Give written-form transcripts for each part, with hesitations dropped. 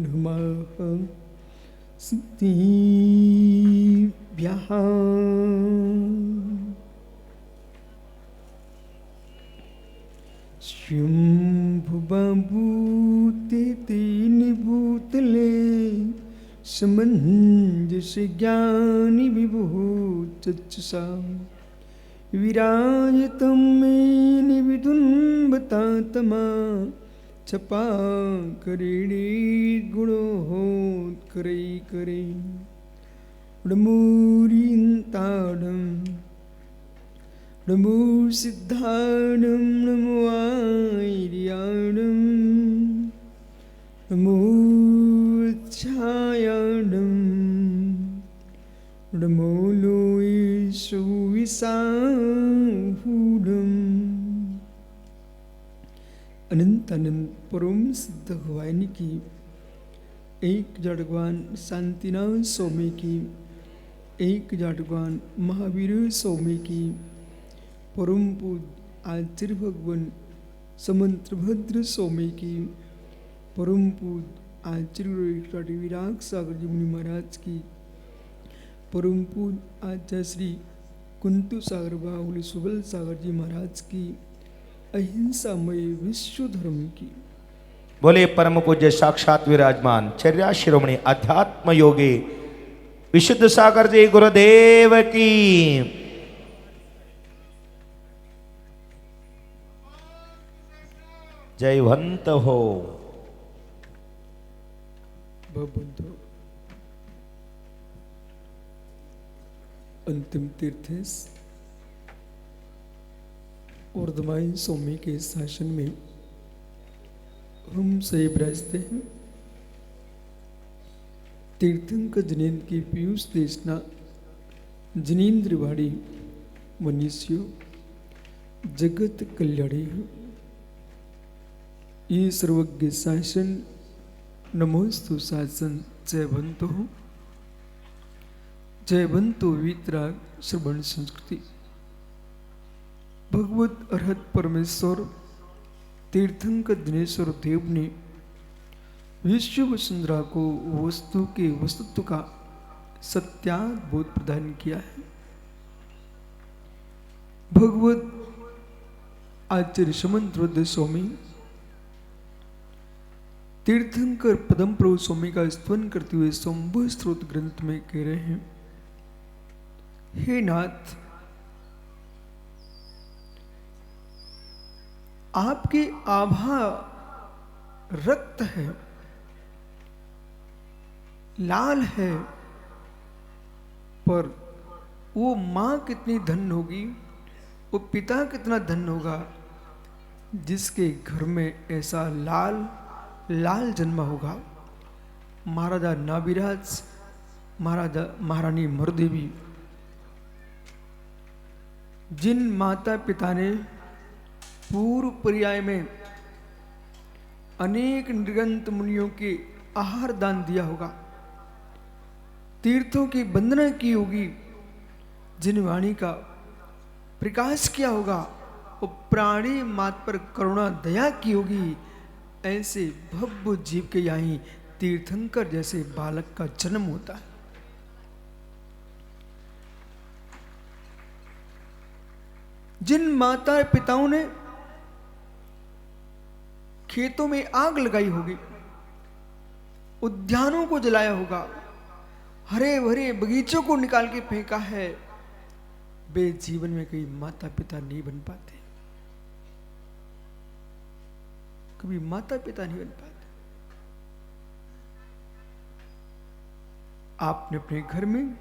नमः सिद्धिभ्यः शम्भुबभूते निभूतले समञ्जस्य ज्ञानि विभूतच्चा विराजतं मेन विदुन्वतात्मा छपाकरेणे गुणोत्करै करे नमोरिन्ताडं नमो सिद्धाडं नमो आर्याडं नमो छायाडं नमो लोयेषु विसाहुडं अनंत अनंत परम सिद्ध भगवान की एक जड़गवान शांतिनाथ स्वामी की एक जड़गवान महावीर स्वामी की परम पूज्य आचार्य भगवान समंत्रभद्र स्वामी की परम पूज्य आचार्य विराग सागर जी मुनि महाराज की परम पूज्य आचार्य श्री कुंतु सागर बाहुली सुबल सागर जी महाराज की अहिंसामय विश्व धर्म की बोले परम पूज्य साक्षात विराजमान चर्या शिरोमणि अध्यात्म योगी विशुद्ध सागर जी गुरुदेव की जयवंत हो। बंधु अंतिम तीर्थ और दमाई स्वामी के शासन में हम सही विराजते हैं। तीर्थंकर जिनेन्द्र की पीयूष देशना जिनेन्द्रवाड़ी मनुष्यों जगत कल्याणी ये सर्वज्ञ शासन नमोस्तु शासन जयवंतो वीतराग श्रवण संस्कृति भगवत अर्हत परमेश्वर तीर्थंकर दिनेश्वर देव ने विश्व वसुंधरा को वस्तु के वस्तुत्व का सत्याद्भुत प्रदान किया है। भगवत आचार्य समंत्रभद्र स्वामी तीर्थंकर पदम प्रभु स्वामी का स्तवन करते हुए संभव स्त्रोत ग्रंथ में कह रहे हैं, हे नाथ, आपकी आभा रक्त है, लाल है, पर वो माँ कितनी धन होगी, वो पिता कितना धन होगा जिसके घर में ऐसा लाल जन्मा होगा। महाराजा नाभिराज, महारानी मरुदेवी, जिन माता पिता ने पूर्व पर्याय में अनेक निर्गंत मुनियों के आहार दान दिया होगा, तीर्थों की वंदना की होगी, जिन वाणी का प्रकाश किया होगा, वो प्राणी मात पर करुणा दया की होगी, ऐसे भव्य जीव के यहाँ तीर्थंकर जैसे बालक का जन्म होता है। जिन माता पिताओं ने खेतों में आग लगाई होगी, उद्यानों को जलाया होगा, हरे भरे बगीचों को निकाल के फेंका है, वे जीवन में कई माता पिता नहीं बन पाते, कभी माता पिता नहीं बन पाते। आपने अपने घर में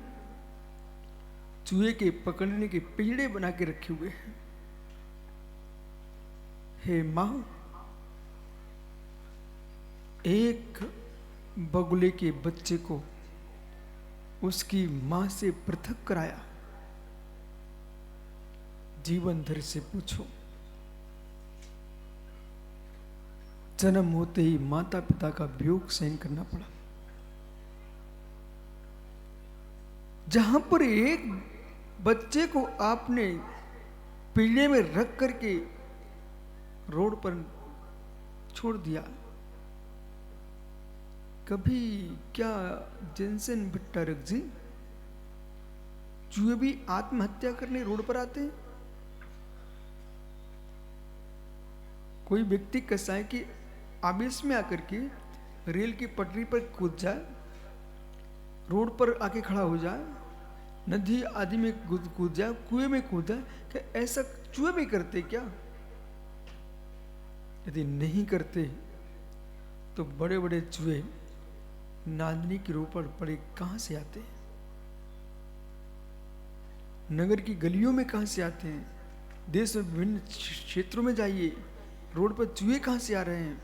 चूहे के पकड़ने के पिंजड़े बना के रखे हुए हैं। हे मां, एक बगुले के बच्चे को उसकी मां से पृथक कराया। जीवन धर से पूछो, जन्म होते ही माता पिता का वियोग सहन करना पड़ा। जहां पर एक बच्चे को आपने पिंजरे में रख करके रोड पर छोड़ दिया। कभी क्या जेनसेन भट्टारक जी, चूहे भी आत्महत्या करने रोड पर आते हैं? कोई व्यक्ति कसाई की आवेश में आकर के रेल की पटरी पर कूद जाए, रोड पर आके खड़ा हो जाए, नदी आदि में कूद जाए, कुएं में कूद जाए, क्या ऐसा चूहे भी करते क्या? यदि नहीं करते तो बड़े बड़े चूहे नांदनी के रूप पर पड़े कहां से आते हैं? नगर की गलियों में कहां से आते हैं? देश में विभिन्न क्षेत्रों में जाइए, रोड पर चूहे कहां से आ रहे हैं?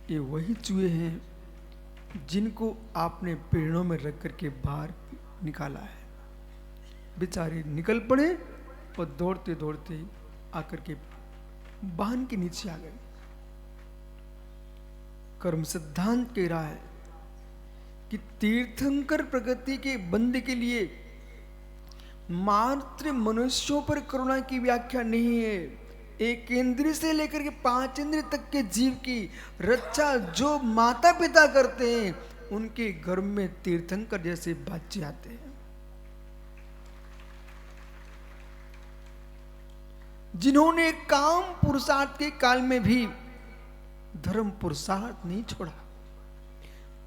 ये वही चूहे हैं जिनको आपने पेड़ों में रख करके बाहर निकाला है। बेचारे निकल पड़े और दौड़ते दौड़ते आकर के वाहन के नीचे आ गए। कर्म सिद्धांत कह रहा है कि तीर्थंकर प्रगति के बंद के लिए मात्र मनुष्यों पर करुणा की व्याख्या नहीं है। एक इंद्रिय से लेकर के 5 इंद्रिय तक के जीव की रक्षा जो माता पिता करते हैं, उनके गर्भ में तीर्थंकर जैसे बच्चे आते हैं, जिन्होंने काम पुरुषार्थ के काल में भी धर्म पुरुषार्थ नहीं छोड़ा।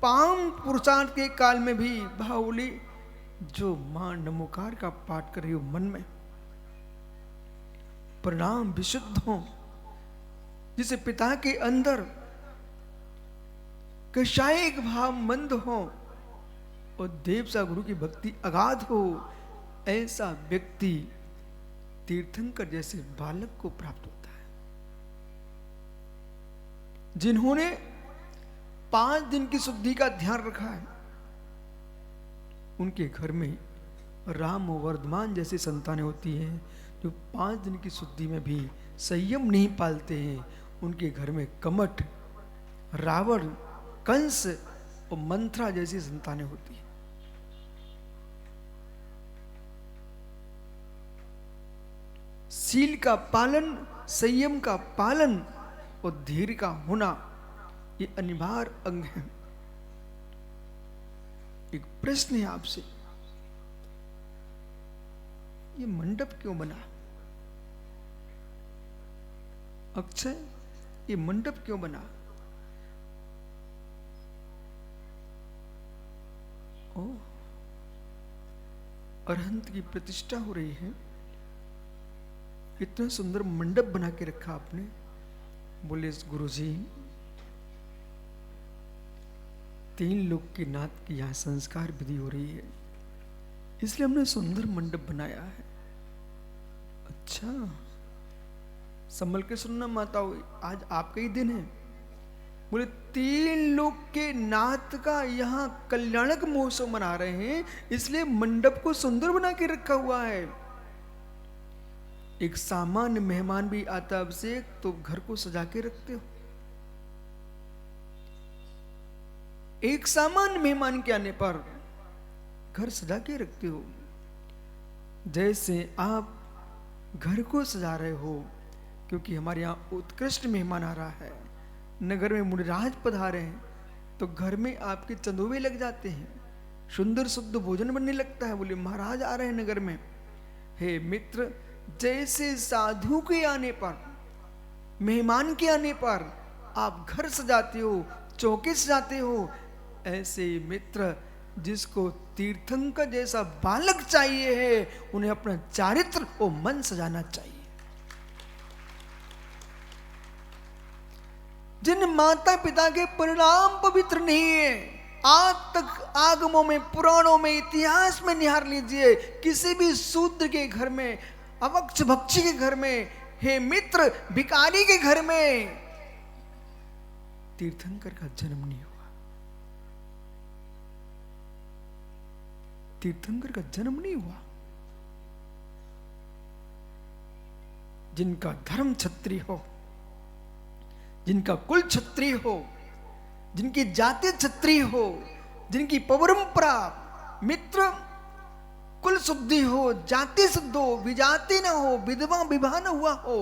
पाम पुरुषार्थ के काल में भी बाहुली जो मां नमोकार का पाठ कर रही हो मन में, प्रणाम विशुद्ध हो, जिसे पिता के अंदर कषायिक भाव मंद हो और देवसा गुरु की भक्ति अगाध हो, ऐसा व्यक्ति तीर्थंकर जैसे बालक को प्राप्त होता है। जिन्होंने 5 दिन की शुद्धि का ध्यान रखा है, उनके घर में राम और वर्धमान जैसी संतानें होती हैं। जो 5 दिन की शुद्धि में भी संयम नहीं पालते हैं, उनके घर में कमठ, रावण, कंस और मंथरा जैसी संतानें होती हैं। शील का पालन, संयम का पालन और धैर्य का होना, ये अनिवार्य अंग है। एक प्रश्न है आपसे, ये मंडप क्यों बना? अक्षय, ये मंडप क्यों बना? ओ, अरहंत की प्रतिष्ठा हो रही है, इतना सुंदर मंडप बना के रखा आपने। बोले गुरुजी, 3 लोग के नाथ की यहाँ संस्कार विधि हो रही है, इसलिए हमने सुंदर मंडप बनाया है। अच्छा, संभल के सुनना माताओं, आज आपका ही दिन है। बोले 3 लोग के नाथ का यहाँ कल्याणक महोत्सव मना रहे हैं, इसलिए मंडप को सुंदर बना के रखा हुआ है। एक सामान्य मेहमान भी आता अभिषेक तो घर को सजा के रखते हो। एक सामान्य मेहमान के आने पर घर सजा के रखते हो। जैसे आप घर को सजा रहे हो, क्योंकि हमारे यहाँ उत्कृष्ट मेहमान आ रहा है, नगर में मुनिराज पधारे हैं, तो घर में आपके चंदोवे लग जाते हैं, सुंदर शुद्ध भोजन बनने लगता है। बोले महाराज आ रहे हैं नगर में। हे मित्र, जैसे साधु के आने पर, मेहमान के आने पर आप घर सजाते हो, चौके सजाते हो, ऐसे मित्र जिसको तीर्थंकर जैसा बालक चाहिए है, उन्हें अपना चारित्र और मन सजाना चाहिए। जिन माता पिता के परिणाम पवित्र नहीं है, आज तक आगमों में, पुराणों में, इतिहास में निहार लीजिए, किसी भी शूद्र के घर में, अवक्ष भक्षी के घर में, हे मित्र भिखारी के घर में तीर्थंकर का जन्म नहीं हुआ। तीर्थंकर का जन्म नहीं हुआ। जिनका धर्म क्षत्रिय हो, जिनका कुल क्षत्रिय हो, जिनकी जाति क्षत्रिय हो, जिनकी परंपरा मित्र कुल शुद्धि हो, जाति शुद्ध हो, विजाति न हो, विधवा विवाह न हुआ हो,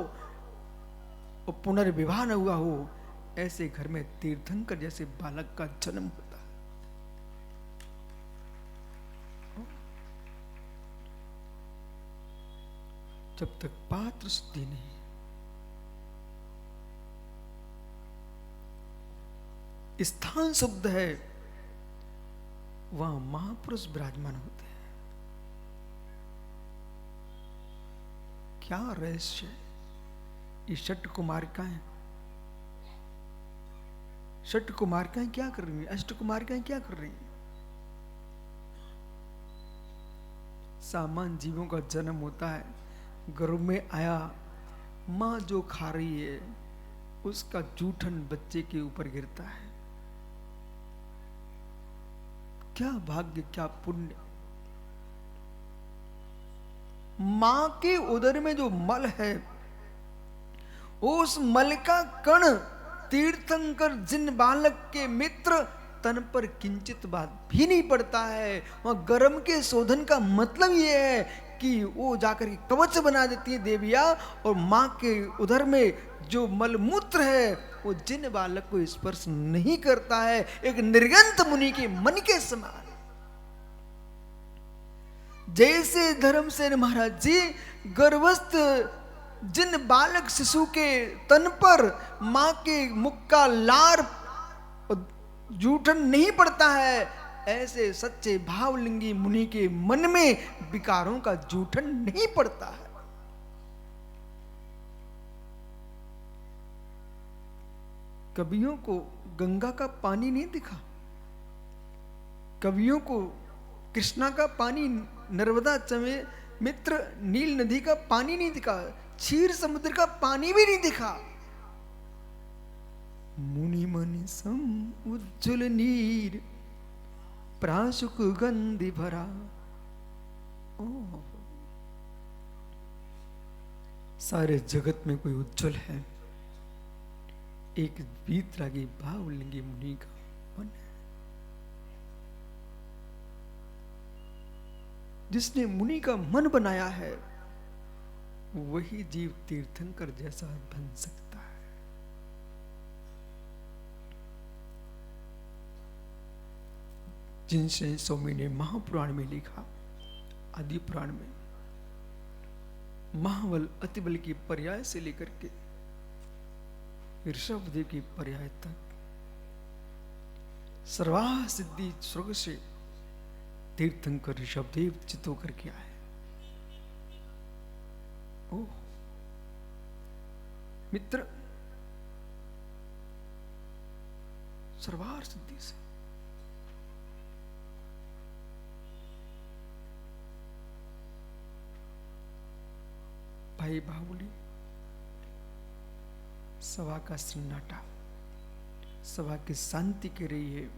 और पुनर्विवाह न हुआ हो, ऐसे घर में तीर्थंकर जैसे बालक का जन्म होता है। जब तक पात्र शुद्धि नहीं, स्थान शुद्ध है, वहां महापुरुष विराजमान होते हैं। क्या रहस्य है? ये षट कुमारिकाएं, षट कुमारिकाएं क्या कर रही हैं? अष्ट कुमारिकाएं क्या कर रही हैं? सामान्य जीवों का जन्म होता है, गर्भ में आया, माँ जो खा रही है उसका जूठन बच्चे के ऊपर गिरता है। क्या भाग्य, क्या पुण्य! मां के उदर में जो मल है, उस मल का कण तीर्थंकर जिन बालक के मित्र तन पर किंचित बात भी नहीं पड़ता है। वहां गर्म के शोधन का मतलब यह है कि वो जाकर के कवच बना देती है देविया, और मां के उदर में जो मलमूत्र है वो जिन बालक को स्पर्श नहीं करता है, एक निर्गंत मुनि के मन के समान। जैसे धर्मसेन महाराज जी गर्भस्थ जिन बालक शिशु के तन पर मां के मुख का लार जूठन नहीं पड़ता है, ऐसे सच्चे भावलिंगी मुनि के मन में विकारों का जूठन नहीं पड़ता है। कवियों को गंगा का पानी नहीं दिखा, कवियों को कृष्णा का पानी, नर्मदा चमे मित्र नील नदी का पानी नहीं दिखा, क्षीर समुद्र का पानी भी नहीं दिखा। मुनि मन सम उज्जवल नीर प्राशुक गंधि भरा। सारे जगत में कोई उज्जवल है, एक वीतरागी भावलिंगी मुनि का मन है। जिसने मुनि का मन बनाया है, वही जीव तीर्थंकर जैसा बन सकता है। जिनसे स्वामी ने महापुराण में लिखा, आदि पुराण में, महाबल अतिबल की पर्याय से लेकर के ऋषभदेव की पर्याय तक सर्वाह सिद्धि स्वर्ग से तीर्थंकर ऋषभदेव चित होकर के आए। ओह मित्र, सर्वार सिद्धि से भाई बाहुली, सभा का सन्नाटा, सभा की शांति कह रही है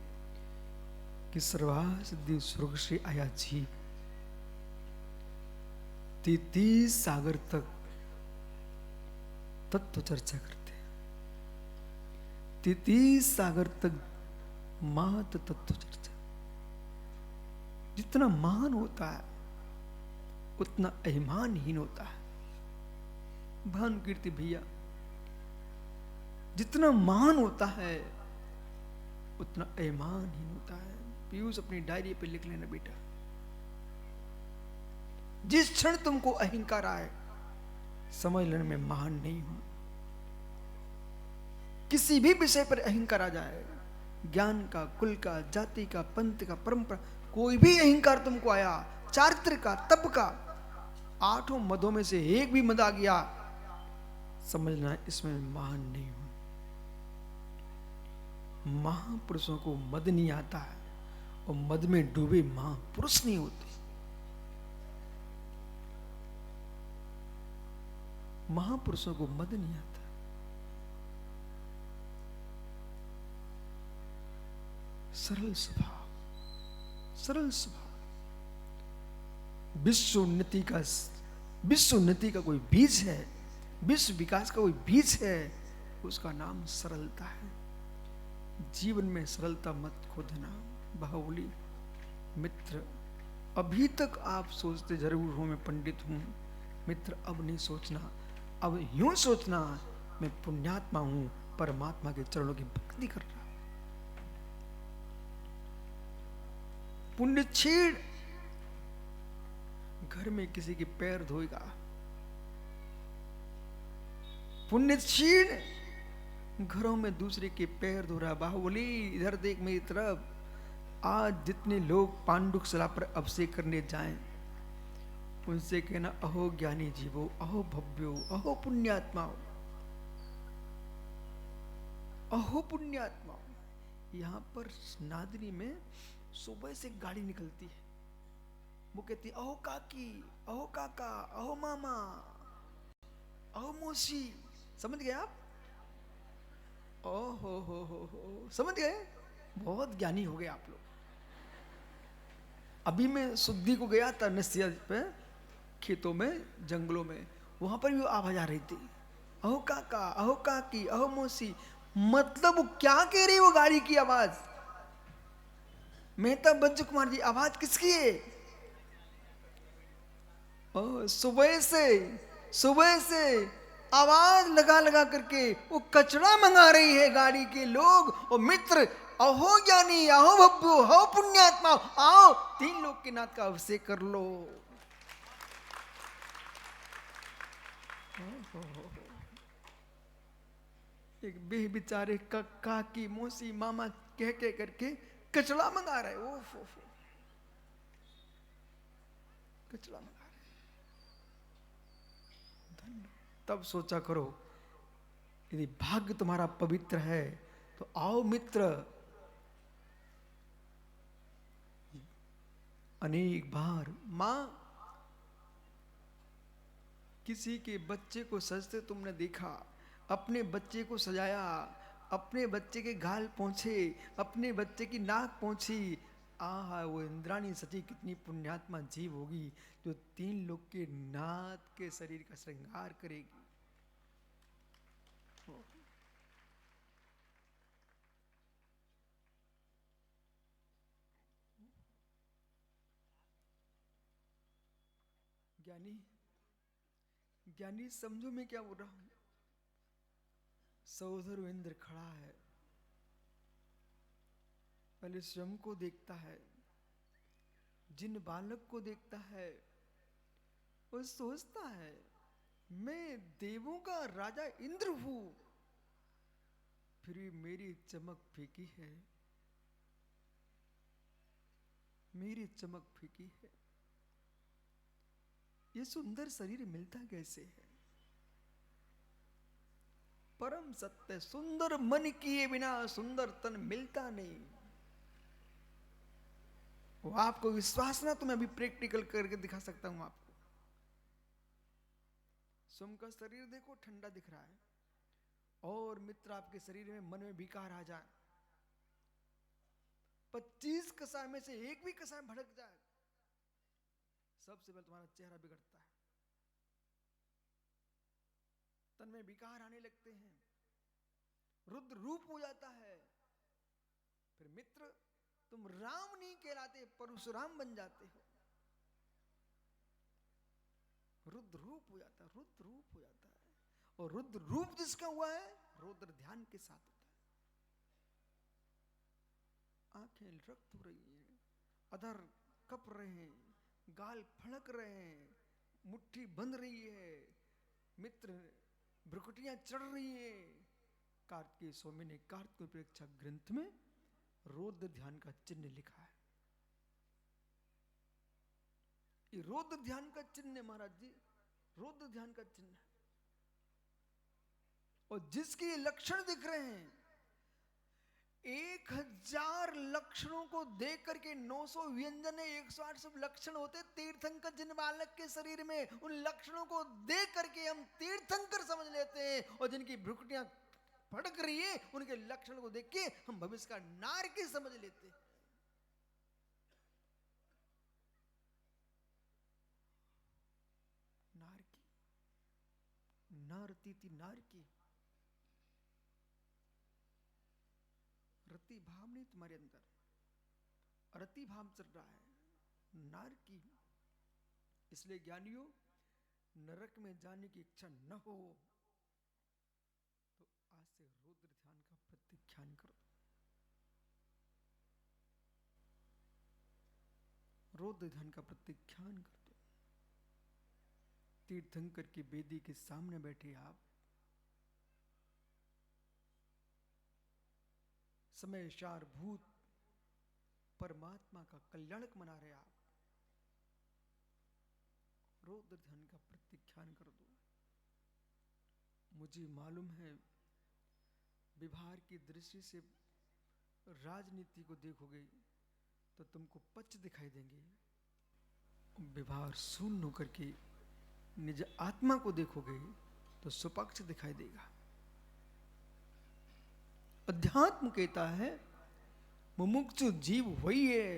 कि सर्वार सिद्धि स्वर्ग से आया जीव 33 सागर तक तत्व चर्चा करते हैं। 33 सागर तक मात तत्व चर्चा। जितना महान होता है उतना अभिमानहीन होता है। भानुकीर्ति भैया, जितना महान होता है उतना अभिमानहीन होता है। पीयूष अपनी डायरी पे लिख लेना बेटा, जिस क्षण तुमको अहंकार आए समझ लेने में महान नहीं हूं। किसी भी विषय पर अहंकार आ जाए, ज्ञान का, कुल का, जाति का, पंथ का, परंपरा, कोई भी अहंकार तुमको आया, चारित्र का, तप का, 8 मदों में से एक भी मद आ गया, समझना इसमें महान नहीं हूं। महापुरुषों को मद नहीं आता है, और मद में डूबे महापुरुष नहीं होते। महापुरुषों को मद नहीं आता। सरल स्वभाव, सरल स्वभाव। विश्व उन्नति का कोई बीज है, विश्व विकास का कोई बीज है, उसका नाम सरलता है। जीवन में सरलता मत खो देना। बाहुली मित्र, अभी तक आप सोचते जरूर हो मैं पंडित हूं। मित्र, अब नहीं सोचना, अब यूं सोचना, मैं पुण्यात्मा हूं, परमात्मा के चरणों की भक्ति कर रहा हूं। पुण्यछीण घर में किसी के पैर धोएगा, पुण्यछीण घरों में दूसरे के पैर धो रहा। बाहुबली इधर देख मेरी तरफ। आज जितने लोग पांडुकशिला पर अभिषेक करने जाएं, उनसे कहना अहो ज्ञानी जीवो, अहो भव्यो, अहो पुण्यात्माओ, अहो पुण्यात्माओ। यहां पर नादनी में सुबह से गाड़ी निकलती है, वो कहती है अहो काकी, अहो काका, अहो मामा, अहो मौसी। समझ गए आप? ओहो हो, समझ गए? बहुत ज्ञानी हो गए आप लोग। अभी मैं शुद्धि को गया था नसिया पे, खेतों में, जंगलों में, वहां पर भी आवाज आ रही थी, अहो काका, अहो काकी, अहो मौसी। मतलब वो क्या कह रही है वो गाड़ी की आवाज? मेहता बंजू कुमार जी, आवाज किसकी है? सुबह से आवाज लगा लगा करके वो कचरा मंगा रही है गाड़ी के लोग और मित्र। अहो ज्ञानी, अहो भव्यो, अहो पुण्यात्मा, आओ 3 लोग के नाथ का अभिषेक कर लो। एक बेचारे कक्का की मौसी मामा कह करके कचड़ा मंगा रहे। ओफ, कचड़ा मंगा रहे। तब सोचा करो, यदि भाग्य तुम्हारा पवित्र है तो आओ मित्र। अनेक बार मां किसी के बच्चे को सजते तुमने देखा, अपने बच्चे को सजाया, अपने बच्चे के गाल पोंछे, अपने बच्चे की नाक पोंछी। आहा, वो इंद्राणी सची कितनी पुण्यात्मा जीव होगी जो 3 लोग के नाथ के शरीर का श्रृंगार करेगी। ज्ञानी समझो मैं क्या बोल रहा हूं। सहोदर इंद्र खड़ा है, पहले स्वयं को देखता है, जिन बालक को देखता है, वो सोचता है मैं देवों का राजा इंद्र हूं, फिर भी मेरी चमक फीकी है, मेरी चमक फीकी है। ये सुंदर शरीर मिलता कैसे है? परम सत्य, सुंदर मन किए बिना सुंदर तन मिलता नहीं। वो आपको विश्वास ना, तो मैं अभी प्रैक्टिकल करके दिखा सकता हूं आपको। स्वयं का शरीर देखो, ठंडा दिख रहा है, और मित्र आपके शरीर में मन में विकार आ जाए, 25 कसाय में से एक भी कसाय भड़क जाए, सबसे पहले तुम्हारा चेहरा बिगड़ता है, तन में विकार आने लगते हैं, रुद्र रूप हो जाता है। फिर मित्र तुम राम नहीं कहलाते, परशुराम बन जाते हो। रुद्र रूप हो जाता है, रुद्र रूप हो जाता है। और रुद्र रूप जिसका हुआ है, रुद्र ध्यान के साथ होता है। आंखें रक्त हो रही हैं, अधर कप रहे हैं, गाल फड़क रहे हैं, मुट्ठी बंध रही है, मित्र भ्रुकुटियां चढ़ रही हैं। कार्तिकेय स्वामी ने कार्तिक प्रेक्षा ग्रंथ में रौद्र ध्यान का चिन्ह लिखा है। ये रौद्र ध्यान का चिन्ह है महाराज जी, रौद्र ध्यान का चिन्ह। और जिसके ये लक्षण दिख रहे हैं, 1000 लक्षणों को देख करके 900 व्यंजन है, 108 सब लक्षण होते तीर्थंकर जिन बालक के शरीर में, उन लक्षणों को देख करके हम तीर्थंकर समझ लेते हैं। और जिनकी भ्रुकुटियां फड़क रही है, उनके लक्षण को देख के हम भविष्य का नारकी समझ लेते हैं। नारकी, नारती थी नारकी, रति भाव नहीं तुम्हारे अंदर, रति भाव चल रहा है, नारकी। इसलिए ज्ञानियों, नरक में जाने की इच्छा न हो, प्रत्याख्यान कर दो। रौद्र ध्यान का प्रत्याख्यान कर दो। तीर्थंकर की वेदी के सामने बैठे आप, समय सार भूत परमात्मा का कल्याणक मना रहे आप, रौद्र ध्यान का प्रत्याख्यान कर दो। मुझे मालूम है व्यवहार की दृष्टि से राजनीति को देखोगे तो तुमको पक्ष दिखाई देंगे, व्यवहार शून्य होकर के निज आत्मा को देखोगे तो सुपक्ष दिखाई देगा। अध्यात्म कहता है मुमुक्षु जीव वही है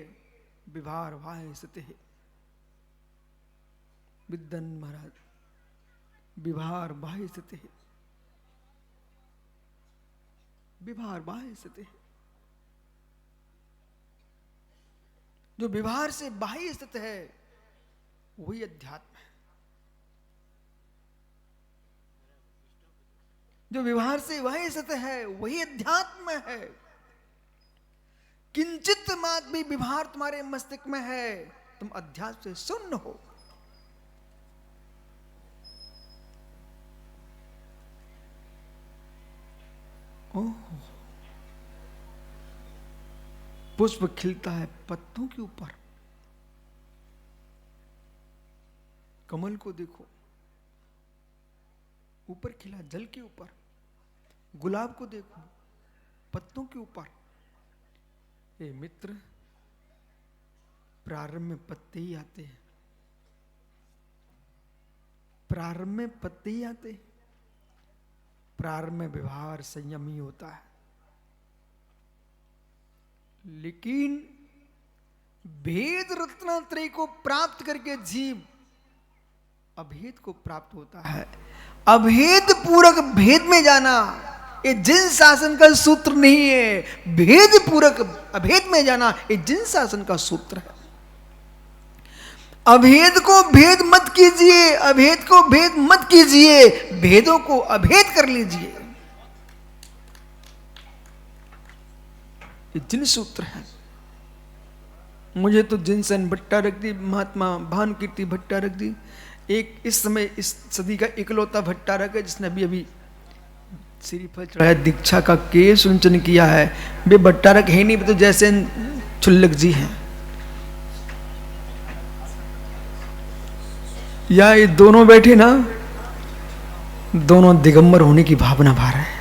विभार वाह सत्य है। विद्वन महाराज, विभार बाह्य सत्य है, विभार बाह्य सत्य है। जो व्यवहार से बाह्य स्थित है वही अध्यात्म है। जो व्यवहार से बाह्य स्थित है वही अध्यात्म है। किंचित मात्र भी व्यवहार तुम्हारे मस्तिष्क में है, तुम अध्यात्म से शून्य हो। पुष्प खिलता है पत्तों के ऊपर, कमल को देखो ऊपर खिला जल के ऊपर, गुलाब को देखो पत्तों के ऊपर। ये मित्र, प्रारंभ में पत्ते ही आते हैं, प्रारंभ में पत्ते ही आते हैं, प्रारंभ में व्यवहार संयम ही होता है। लेकिन भेद रत्नात्रय को प्राप्त करके जीव अभेद को प्राप्त होता है। अभेद पूरक भेद में जाना ये जिन शासन का सूत्र नहीं है, भेद पूरक अभेद में जाना ये जिन शासन का सूत्र है। अभेद को भेद मत कीजिए, अभेद को भेद मत कीजिए, भेदों को अभेद कर लीजिए, ये जिन सूत्र है। मुझे तो जिनसन भट्टारक महात्मा भानुकीर्ति भट्टारक जी एक इस समय इस सदी का इकलौता भट्टारक है जिसने अभी अभी श्रीफल चढ़ाया, दीक्षा का केस उन्चन किया है। वे भट्टारक है नहीं, तो जैसे छुल्लक जी हैं या ये दोनों बैठे ना, दोनों दिगंबर होने की भावना भा रहे हैं।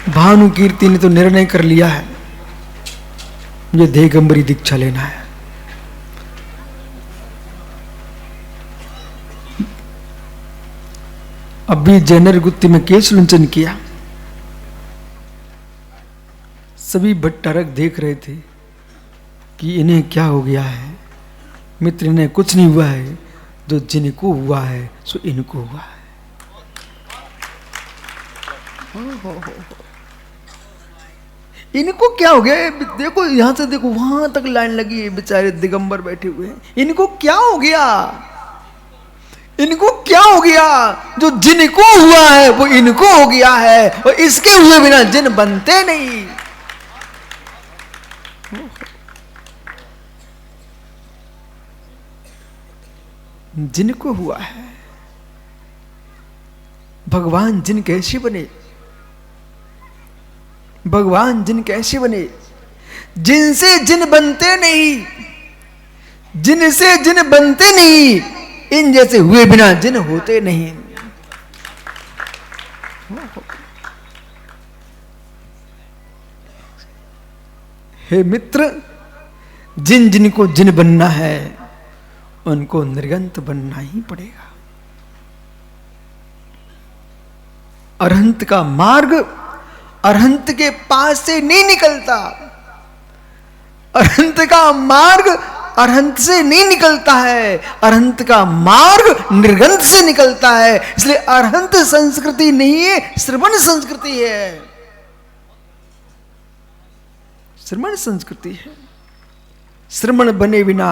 भानुकीर्ति ने तो निर्णय कर लिया है मुझे दिगंबरी दीक्षा लेना है। अभी जैनर गुत्ती में केस लुंचन किया, सभी भट्टारक देख रहे थे कि इन्हें क्या हो गया है। मित्र, इन्हें कुछ नहीं हुआ है, जो जिनको हुआ है सो इनको हुआ है। इनको क्या हो गया? देखो यहां से देखो वहां तक लाइन लगी है, बेचारे दिगंबर बैठे हुए हैं। इनको क्या हो गया? इनको क्या हो गया? जो जिनको हुआ है वो इनको हो गया है, और इसके हुए बिना जिन बनते नहीं। जिनको हुआ है, भगवान जिन कैसे बने? भगवान जिन कैसे बने? जिनसे जिन बनते नहीं, जिनसे जिन बनते नहीं, इन जैसे हुए बिना जिन होते नहीं। हे मित्र, जिन जिनको जिन बनना है उनको निर्गंत बनना ही पड़ेगा। अरहंत का मार्ग अरहंत के पास से नहीं निकलता, अरहंत का मार्ग अरहंत से नहीं निकलता है, अरहंत का मार्ग निर्गंत से निकलता है। इसलिए अरहंत संस्कृति नहीं है, श्रवण संस्कृति है। श्रवण संस्कृति है। श्रवण बने बिना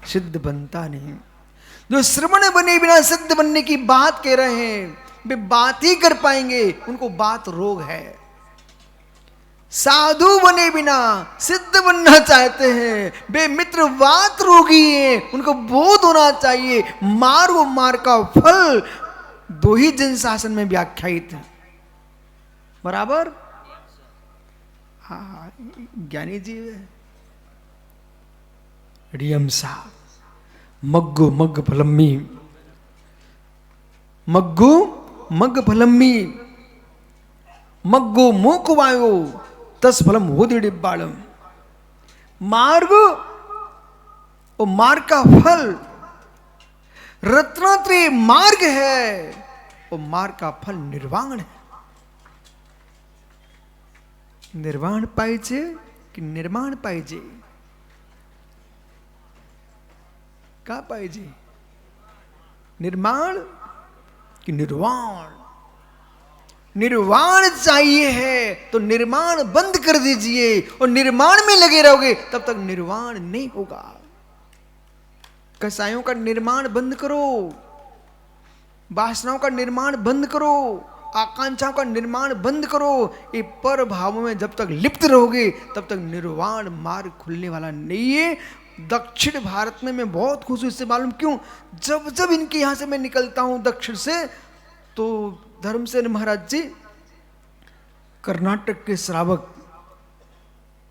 सिद्ध बनता नहीं। जो श्रवण बने बिना सिद्ध बनने की बात कह रहे हैं वे बात ही कर पाएंगे, उनको बात रोग है। साधु बने बिना सिद्ध बनना चाहते हैं, वे मित्र बात रोगी हैं, उनको बोध होना चाहिए। मार्ग और मार्ग का फल दो ही जन शासन में व्याख्यायित है, बराबर। हाँ, ज्ञानी जी रियमसा मग्गु मग्ग फलम्मी, मग्गु मग्ग फलम्मी, मग्गो मूक वायो तस फलम होदि डिब्बाड़म। मार्ग और मार्ग का फल रत्नात्रय मार्ग है और मार्ग का फल निर्वाण है। निर्वाण पाहिजे कि निर्माण पाहिजे? का पाहिजे? निर्माण कि निर्वाण? निर्वाण चाहिए है तो निर्माण बंद कर दीजिए, और निर्माण में लगे रहोगे तब तक निर्वाण नहीं होगा। कसायों का निर्माण बंद करो, वासनाओं का निर्माण बंद करो, आकांक्षाओं का निर्माण बंद करो। ये पर भावों में जब तक लिप्त रहोगे तब तक निर्वाण मार्ग खुलने वाला नहीं है। दक्षिण भारत में मैं बहुत खुश हूं, इससे मालूम क्यों? जब जब इनके यहां से मैं निकलता हूं दक्षिण से, तो धर्मसेन महाराज जी कर्नाटक के श्रावक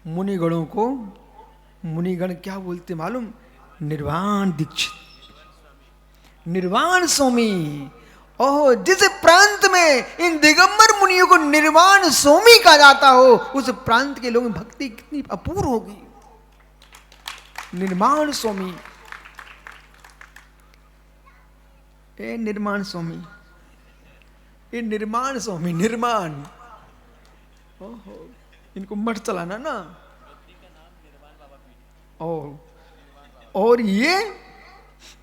मुनिगणों को, मुनिगण क्या बोलते मालूम? निर्वाण दीक्षित, निर्वाण स्वामी। ओह, जिस प्रांत में इन दिगंबर मुनियों को निर्वाण स्वामी कहा जाता हो, उस प्रांत के लोगों में भक्ति कितनी अपूर्व होगी। निर्माण स्वामी, ए निर्माण स्वामी, ये निर्माण स्वामी, निर्माण। ओहो, इनको मठ चलाना ना। और ये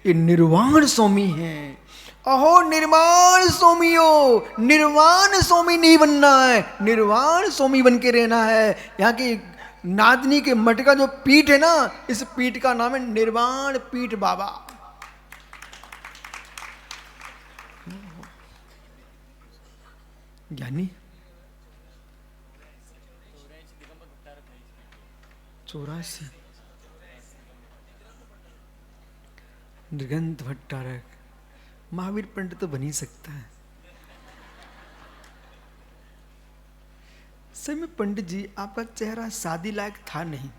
निर्वाण स्वामी हैं। अहो निर्माण स्वामियो, निर्वाण स्वामी नहीं बनना है, निर्वाण स्वामी बन के रहना है। यहाँ की नादनी के मठ का जो पीठ है ना, इस पीठ का नाम है निर्वाण पीठ बाबा। ज्ञानी 84 निर्गंध भट्टारक, महावीर पंडित तो बन ही सकता है। सही में पंडित जी, आपका चेहरा शादी लायक था नहीं।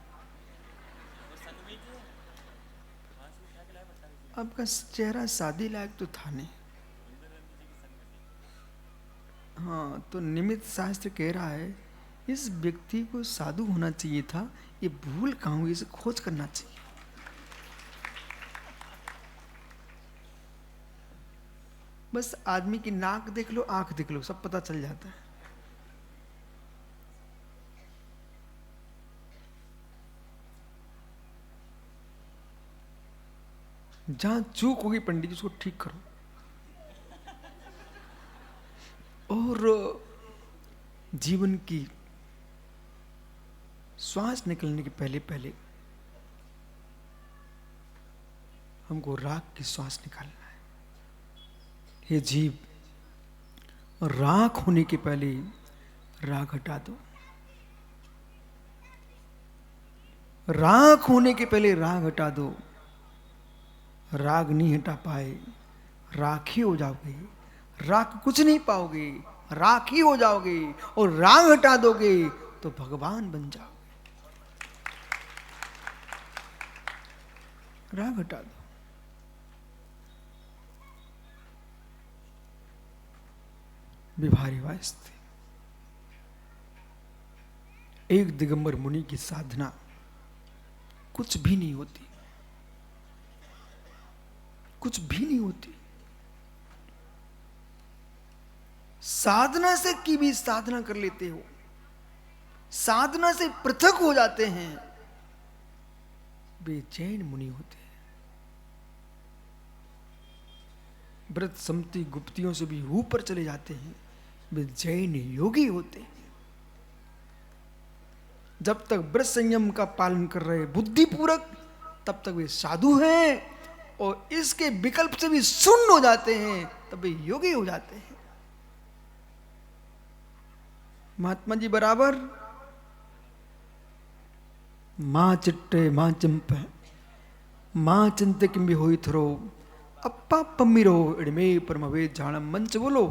आपका चेहरा शादी लायक तो था नहीं। हाँ, तो निमित्त शास्त्र कह रहा है इस व्यक्ति को साधु होना चाहिए था। ये भूल कहाँ हुई, इसे खोज करना चाहिए। बस आदमी की नाक देख लो, आंख देख लो, सब पता चल जाता है। जहां चूक होगी पंडित जी, उसको ठीक करो। और जीवन की श्वास निकलने के पहले पहले हमको राग की श्वास निकालना है। हे जीव, राग होने के पहले राग हटा दो। राग होने के पहले राग हटा दो। राग नहीं हटा पाए, राखी हो जाओगे। राग कुछ नहीं पाओगे, राखी हो जाओगे। और राग हटा दोगे तो भगवान बन जाओगे। राग हटा दो। विभारी वास्ते एक दिगंबर मुनि की साधना कुछ भी नहीं होती, कुछ भी नहीं होती। साधना से की भी साधना कर लेते हो, साधना से पृथक हो जाते हैं, बेचैन मुनि होते हैं। व्रत समति गुप्तियों से भी ऊपर चले जाते हैं, वे जैन योगी होते हैं। जब तक व्रत संयम का पालन कर रहे बुद्धिपूर्वक, तब तक वे साधु हैं। और इसके विकल्प से भी शून्य हो जाते हैं, तब वे योगी हो जाते हैं। महात्मा जी बराबर माँ चिट्टे माँ चिंप माँ चिंते किंबी होई थरो अप्पा पम्मीरो इडमे परमवे जाणम मंच बोलो।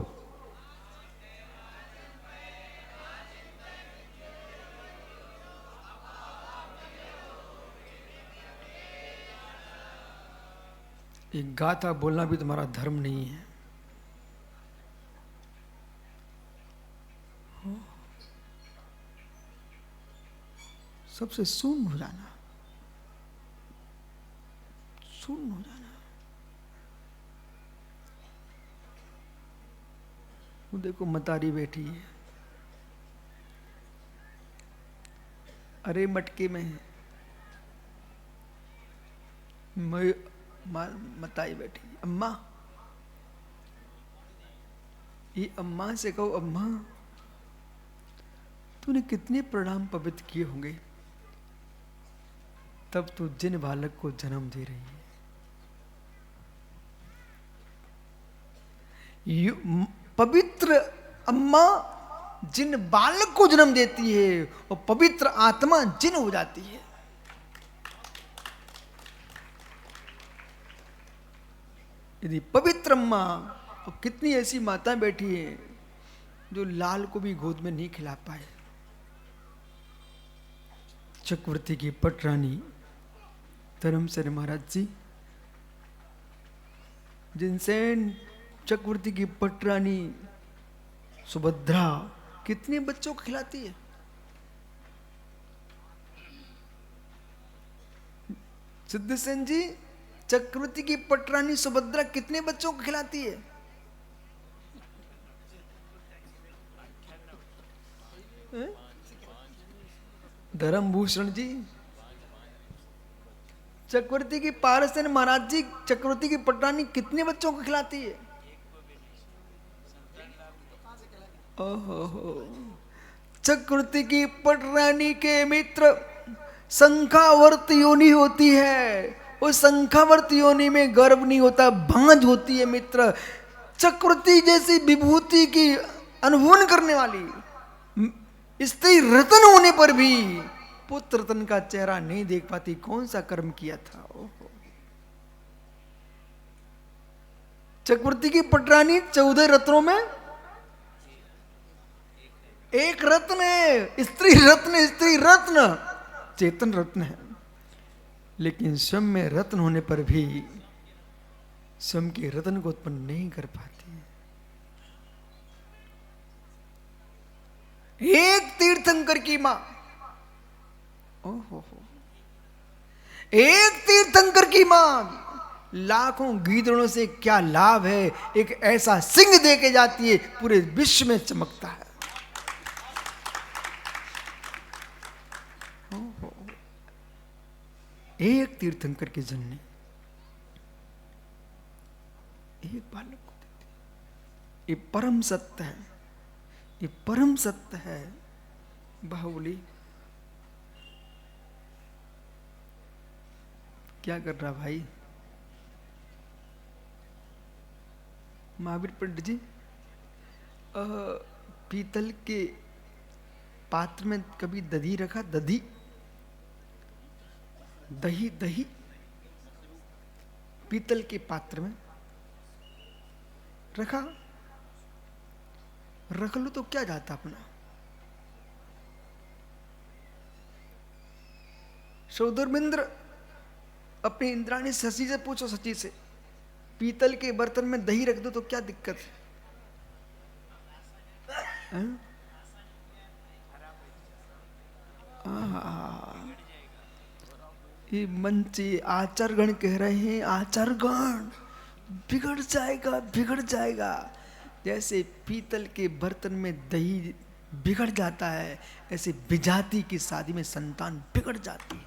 एक गाथा बोलना भी तुम्हारा धर्म नहीं है। सबसे शून्य हो जाना, शून्य हो जाना। वो देखो मतारी बैठी है, अरे मटके में है, मताई बैठी है। अम्मा, ये अम्मा से कहो अम्मा तूने कितने प्रणाम पवित्र किए होंगे तब तू जिन बालक को जन्म दे रही है। पवित्र अम्मा जिन बालक को जन्म देती है और पवित्र आत्मा जिन हो जाती है। यदि पवित्र अम्मा, और कितनी ऐसी माताएं बैठी हैं जो लाल को भी गोद में नहीं खिला पाए। चक्रवर्ती की पटरानी धर्मसेन महाराज जी, जिनसेन चक्रवर्ती की पटरानी सुभद्रा कितने बच्चों को खिलाती है। सिद्धसेन जी, चक्रवर्ती की पटरानी सुभद्रा कितने बच्चों को खिलाती है। धर्मभूषण जी, चक्रवर्ती की पारसेन महाराज जी चक्रवर्ती की पटरानी कितने बच्चों को खिलाती है। ओहो, चक्रवर्ती की पटरानी के मित्र शंखावर्त योनि होती है। उस शंखावर्त योनि में गर्भ नहीं होता, भांज होती है मित्र। चक्रवर्ती जैसी विभूति की अनुभव करने वाली स्त्री रतन होने पर भी पुत्र रतन का चेहरा नहीं देख पाती। कौन सा कर्म किया था। ओहो, चक्रवर्ती की पटरानी 14 रत्नों में एक रत्न है। स्त्री रत्न, स्त्री रत्न, चेतन रत्न है, लेकिन स्वयं में रत्न होने पर भी स्वयं के रत्न को उत्पन्न नहीं कर पाती। एक तीर्थंकर की मां, ओहो, एक तीर्थंकर की मां लाखों गीदड़ों से क्या लाभ है। एक ऐसा सिंह दे के जाती है, पूरे विश्व में चमकता है। ओहो, एक तीर्थंकर की जननी एक बालक को देती। ये परम सत्य है, ये परम सत्य है। बाहुबली क्या कर रहा भाई। महावीर पंडित जी, पीतल के पात्र में कभी दधी रखा। दधी, दही, दही पीतल के पात्र में रखा, रख लो तो क्या जाता अपना। सौदर्मिंद्र अपनी इंद्राणी शची से पूछो, शची से, पीतल के बर्तन में दही रख दो तो क्या दिक्कत है। ये मंची आचारगण कह रहे हैं, आचारगण बिगड़ जाएगा, बिगड़ जाएगा। जैसे पीतल के बर्तन में दही बिगड़ जाता है, ऐसे विजाति की शादी में संतान बिगड़ जाती है।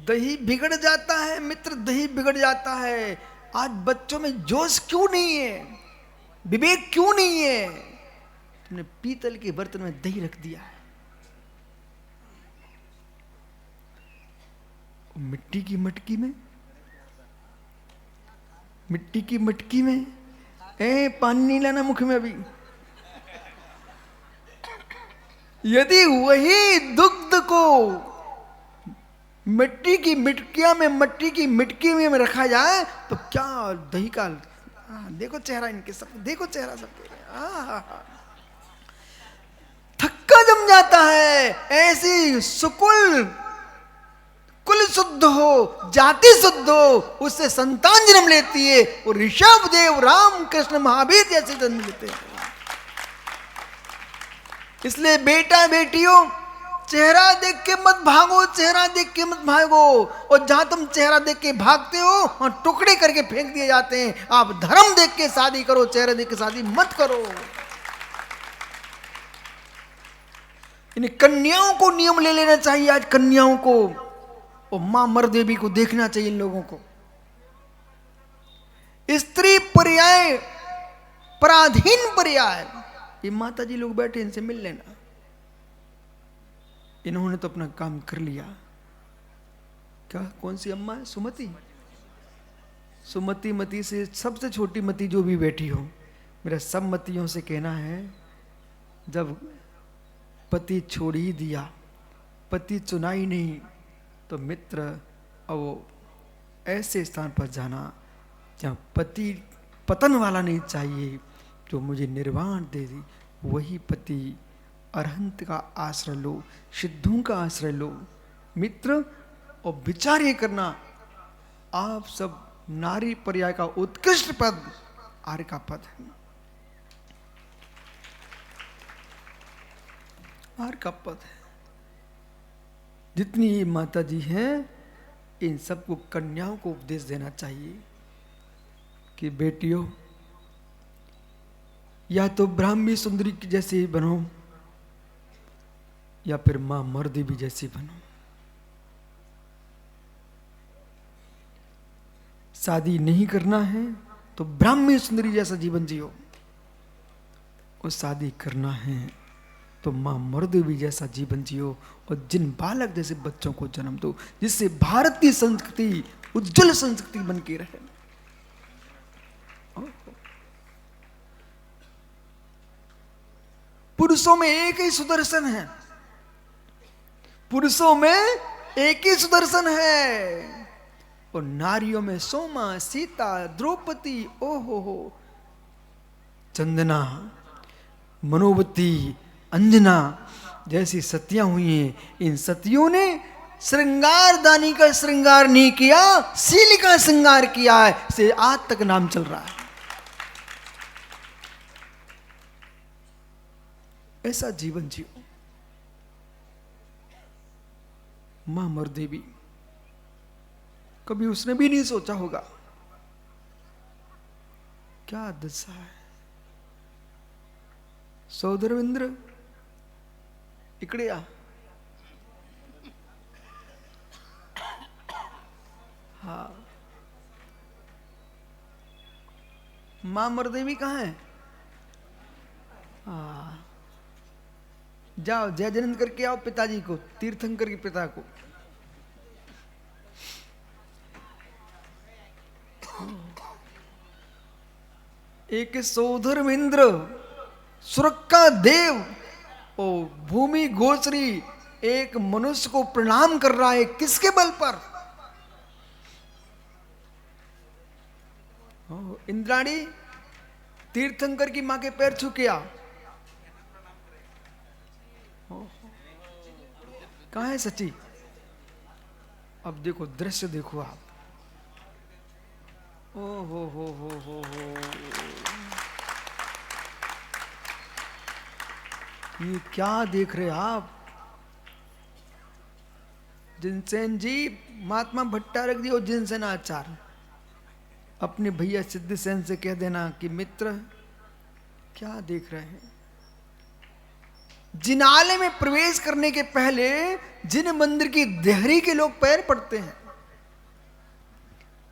दही बिगड़ जाता है मित्र, दही बिगड़ जाता है। आज बच्चों में जोश क्यों नहीं है, विवेक क्यों नहीं है। तुमने पीतल के बर्तन में दही रख दिया है। मिट्टी की मटकी में मिट्टी की मटकी में पानी नहीं लाना मुख में अभी। यदि वही दुग्ध को मिट्टी की मिटकी में रखा जाए तो क्या दही का, देखो चेहरा इनके सब, देखो चेहरा सबके, थक्का जम जाता है। ऐसी सुकुल कुल शुद्ध हो, जाति शुद्ध हो, उससे संतान जन्म लेती है। और ऋषभ देव, राम कृष्ण महावीर जैसे जन्म लेते हैं। इसलिए बेटा बेटियों, चेहरा देख के मत भागो, चेहरा देख के मत भागो। और जहां तुम चेहरा देख के भागते हो वहां टुकड़े करके फेंक दिए जाते हैं। आप धर्म देख के शादी करो, चेहरा देख के शादी मत करो। इन कन्याओं को नियम ले लेना चाहिए आज, कन्याओं को। और मां मर देवी को देखना चाहिए इन लोगों को। स्त्री पर्याय, पराधीन पर्याय, ये माता जी लोग बैठे, इनसे मिल लेना। इन्होंने तो अपना काम कर लिया। क्या, कौन सी अम्मा है? सुमति। सुमति मती से सबसे छोटी मती जो भी बैठी हो, मेरा सब मतियों से कहना है, जब पति छोड़ ही दिया, पति चुना ही नहीं, तो मित्र और वो ऐसे स्थान पर जाना जहाँ पति पतन वाला नहीं चाहिए, जो मुझे निर्वाण दे दी, वही पति। अरहंत का आश्रय लो, सिद्धों का आश्रय लो मित्र। और विचार ये करना, आप सब नारी पर्याय का उत्कृष्ट पद आर्य का पद है। आर्य का पद है। जितनी ये माता जी हैं, इन सबको कन्याओं को उपदेश देना चाहिए कि बेटियों, या तो ब्राह्मी सुंदरी की जैसी बनो, या फिर मां मर्देवी जैसी बनो। शादी नहीं करना है तो ब्राह्मी सुंदरी जैसा जीवन जियो, और शादी करना है तो मां मर्देवी जैसा जीवन जियो। और जिन बालक जैसे बच्चों को जन्म दो, जिससे भारतीय संस्कृति उज्जवल संस्कृति बन के रहे। पुरुषों में एक ही सुदर्शन है, पुरुषों में एक ही सुदर्शन है, और नारियों में सोमा, सीता, द्रौपदी, ओहो हो, चंदना, मनोवती, अंजना जैसी सतियां हुई हैं। इन सतियों ने श्रृंगार दानी का श्रृंगार नहीं किया, शील का श्रृंगार किया है, से आज तक नाम चल रहा है। ऐसा जीवन जियो। मां मर्देवी, कभी उसने भी नहीं सोचा होगा क्या दशा है। सौधर्मेंद्र इकडे आ। हाँ, मां मर्देवी कहाँ है? हाँ, जाओ जय जयंत करके आओ पिताजी को, तीर्थंकर के पिता को। एक सौधर्मेंद्र, सुरक्षा देव और भूमि गोचरी एक मनुष्य को प्रणाम कर रहा है, किसके बल पर? इंद्राणी तीर्थंकर की मां के पैर छू के आ। कहाँ है सची? अब देखो दृश्य देखो आप। ओ हो। ये क्या देख रहे आप? जिनसेन जी, महात्मा भट्टारक जी और जिनसेन आचार्य, अपने भैया सिद्धसेन से कह देना कि मित्र क्या देख रहे हैं। जिनालय में प्रवेश करने के पहले जिन मंदिर की देहरी के लोग पैर पड़ते हैं,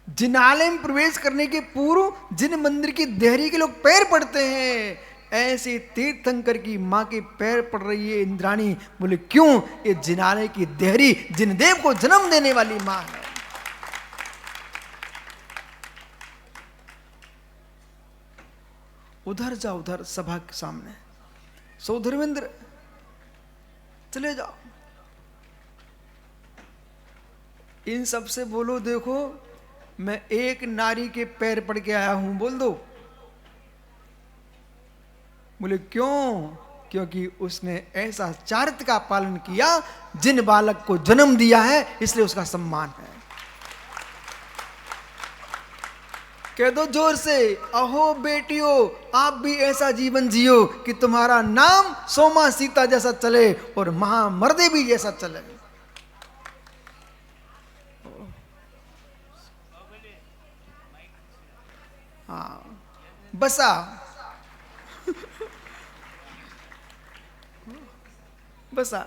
जिनालय में प्रवेश करने के पूर्व जिन मंदिर की देहरी के लोग पैर पड़ते हैं, ऐसे तीर्थंकर की मां के पैर पड़ रही है इंद्राणी। बोले क्यों? ये जिनालय की देहरी जिनदेव को जन्म देने वाली मां है। उधर जाओ, उधर सभा के सामने। सो धर्मेंद्र चले जाओ, इन सब से बोलो देखो मैं एक नारी के पैर पड़ के आया हूं, बोल दो। बोले क्यों? क्योंकि उसने ऐसा चारित्र का पालन किया जिन बालक को जन्म दिया है, इसलिए उसका सम्मान है। कह दो जोर से, अहो बेटियों आप भी ऐसा जीवन जियो कि तुम्हारा नाम सोमा सीता जैसा चले और महामर्दे भी जैसा चले। हाँ बसा बसा।